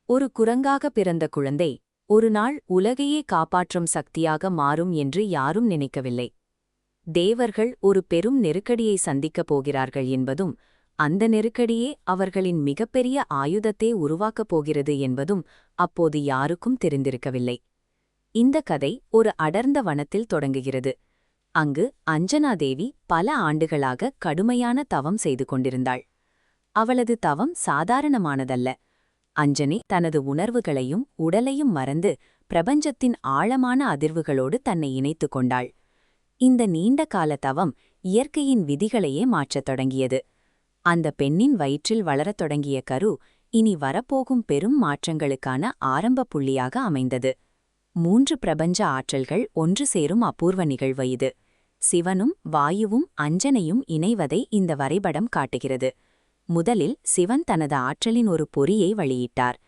ஒரு குரங்காக பிறந்த குழந்தை ஒரு நாள் உலகையே காப்பாற்றும் சக்தியாக மாறும் என்று யாரும் நினைக்கவில்லை. தேவர்கள் ஒரு பெரும் நெருக்கடியை சந்திக்கப் போகிறார்கள் என்பதும், அந்த நெருக்கடியே அவர்களின் மிகப்பெரிய ஆயுதத்தை உருவாக்கப் போகிறது என்பதும் அப்போது யாருக்கும் தெரிந்திருக்கவில்லை. இந்த கதை ஒரு அடர்ந்த வனத்தில் தொடங்குகிறது. அங்கு அஞ்சனாதேவி பல ஆண்டுகளாக கடுமையான தவம் செய்து கொண்டிருந்தாள். அவளது தவம் சாதாரணமானதல்ல. அஞ்சனி தனது உணர்வுகளையும் உடலையும் மறந்து பிரபஞ்சத்தின் ஆழமான அதிர்வுகளோடு தன்னை இணைத்து கொண்டாள். இந்த நீண்ட கால தவம் இயற்கையின் விதிகளையே மாற்றத் தொடங்கியது. அந்த பெண்ணின் வயிற்றில் வளரத் தொடங்கிய கரு இனி வரப்போகும் பெரும் மாற்றங்களுக்கான ஆரம்ப புள்ளியாக அமைந்தது. 3 பிரபஞ்ச ஆற்றல்கள் ஒன்று சேரும் அபூர்வ நிகழ்வு இது. சிவனும் வாயுவும் அஞ்சனையும் இணைவதை இந்த வரைபடம் காட்டுகிறது. முதலில் சிவன் தனது ஆற்றலின் ஒரு பொறியை வெளியிட்டார்.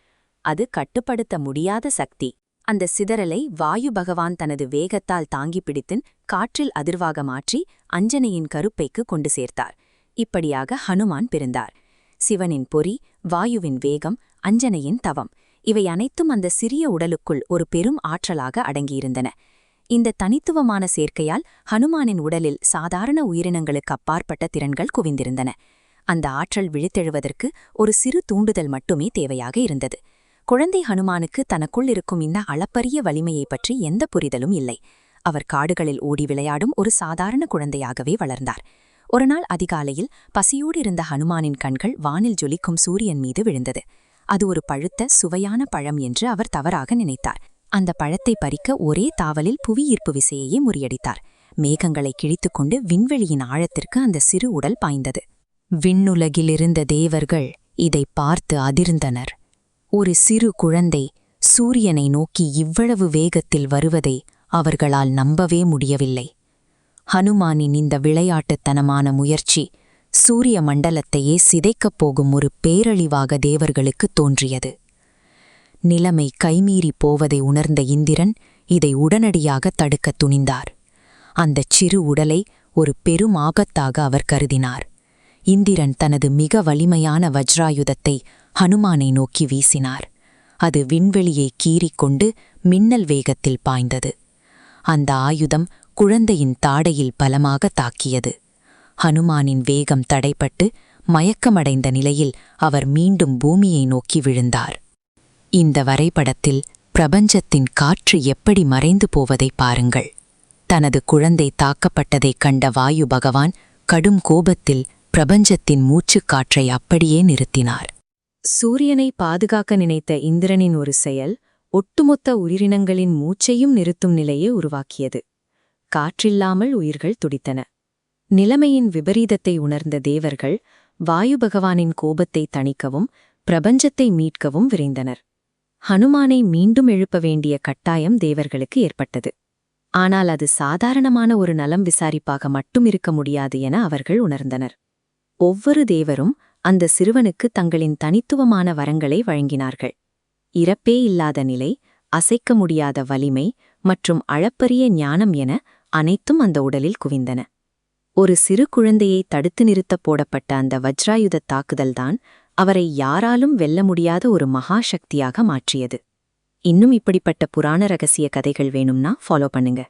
அது கட்டுப்படுத்த முடியாத சக்தி. அந்த சிதறலை வாயு பகவான் தனது வேகத்தால் தாங்கி பிடித்துன் காற்றில் அதிர்வாக மாற்றி அஞ்சனையின் கருப்பைக்கு கொண்டு சேர்த்தார். இப்படியாக ஹனுமான் பிறந்தார். சிவனின் பொறி, வாயுவின் வேகம், அஞ்சனையின் தவம், இவை அனைத்தும் அந்த சிறிய உடலுக்குள் ஒரு பெரும் ஆற்றலாக அடங்கியிருந்தன. இந்த தனித்துவமான சேர்க்கையால் ஹனுமானின் உடலில் சாதாரண உயிரினங்களுக்கு அப்பாற்பட்ட திறன்கள் குவிந்திருந்தன. அந்த ஆற்றல் விழித்தெழுவதற்கு ஒரு சிறு தூண்டுதல் மட்டுமே தேவையாக இருந்தது. குழந்தை ஹனுமானுக்கு தனக்குள் இருக்கும் இந்த அளப்பரிய வலிமையைப் பற்றி எந்த புரிதலும் இல்லை. அவர் காடுகளில் ஓடி விளையாடும் ஒரு சாதாரண குழந்தையாகவே வளர்ந்தார். ஒருநாள் அதிகாலையில் பசியோடு இருந்த ஹனுமானின் கண்கள் வானில் ஜொலிக்கும் சூரியன் மீது விழுந்தது. அது ஒரு பழுத்த சுவையான பழம் என்று அவர் தவறாக நினைத்தார். அந்த பழத்தை பறிக்க ஒரே தாவலில் புவியீர்ப்பு விசையையே முறியடித்தார். மேகங்களை கிழித்துக்கொண்டு விண்வெளியின் ஆழத்திற்கு அந்த சிறு உடல் பாய்ந்தது. விண்ணுலகிலிருந்த தேவர்கள் இதை பார்த்து அதிர்ந்தனர். ஒரு சிறு குழந்தை சூரியனை நோக்கி இவ்வளவு வேகத்தில் வருவதை அவர்களால் நம்பவே முடியவில்லை. ஹனுமானின் இந்த விளையாட்டுத்தனமான முயற்சி சூரிய மண்டலத்தையே சிதைக்கப் போகும் ஒரு பேரழிவாக தேவர்களுக்கு தோன்றியது. நிலைமை கைமீறி போவதை உணர்ந்த இந்திரன் இதை உடனடியாக தடுக்கத் துணிந்தார். அந்தச் சிறு உடலை ஒரு பெரும் ஆபத்தாக அவர் கருதினார். இந்திரன் தனது மிக வலிமையான வஜ்ராயுதத்தை ஹனுமானை நோக்கி வீசினார். அது விண்வெளியை கீறிக்கொண்டு மின்னல் வேகத்தில் பாய்ந்தது. அந்த ஆயுதம் குழந்தையின் தாடையில் பலமாக தாக்கியது. ஹனுமானின் வேகம் தடைப்பட்டு மயக்கமடைந்த நிலையில் அவர் மீண்டும் பூமியை நோக்கி விழுந்தார். இந்த வரைபடத்தில் பிரபஞ்சத்தின் காற்று எப்படி மறைந்து போவதை பாருங்கள். தனது குழந்தை தாக்கப்பட்டதைக் கண்ட வாயு பகவான் கடும் கோபத்தில் பிரபஞ்சத்தின் மூச்சுக்காற்றை அப்படியே நிறுத்தினார். சூரியனை பாதுகாக்க நினைத்த இந்திரனின் ஒரு செயல் ஒட்டுமொத்த உயிரினங்களின் மூச்சையும் நிறுத்தும் நிலையை உருவாக்கியது. காற்றில்லாமல் உயிர்கள் துடித்தன. நிலைமையின் விபரீதத்தை உணர்ந்த தேவர்கள் வாயு பகவானின் கோபத்தை தணிக்கவும் பிரபஞ்சத்தை மீட்கவும் விரைந்தனர். ஹனுமானை மீண்டும் எழுப்ப வேண்டிய கட்டாயம் தேவர்களுக்கு ஏற்பட்டது. ஆனால் அது சாதாரணமான ஒரு நலம் விசாரிப்பாக மட்டும் இருக்க முடியாது என அவர்கள் உணர்ந்தனர். ஒவ்வொரு தேவரும் அந்த சிறுவனுக்கு தங்களின் தனித்துவமான வரங்களை வழங்கினார்கள். இறப்பே இல்லாத நிலை, அசைக்க முடியாத வலிமை மற்றும் அளப்பரிய ஞானம் என அனைத்தும் அந்த உடலில் குவிந்தன. ஒரு சிறு குழந்தையை தடுத்து நிறுத்தப் போடப்பட்ட அந்த வஜ்ராயுத தாக்குதல்தான் அவரை யாராலும் வெல்ல முடியாத ஒரு மகா சக்தியாக மாற்றியது. இன்னும் இப்படிப்பட்ட புராண ரகசிய கதைகள் வேணும்னா ஃபாலோ பண்ணுங்க.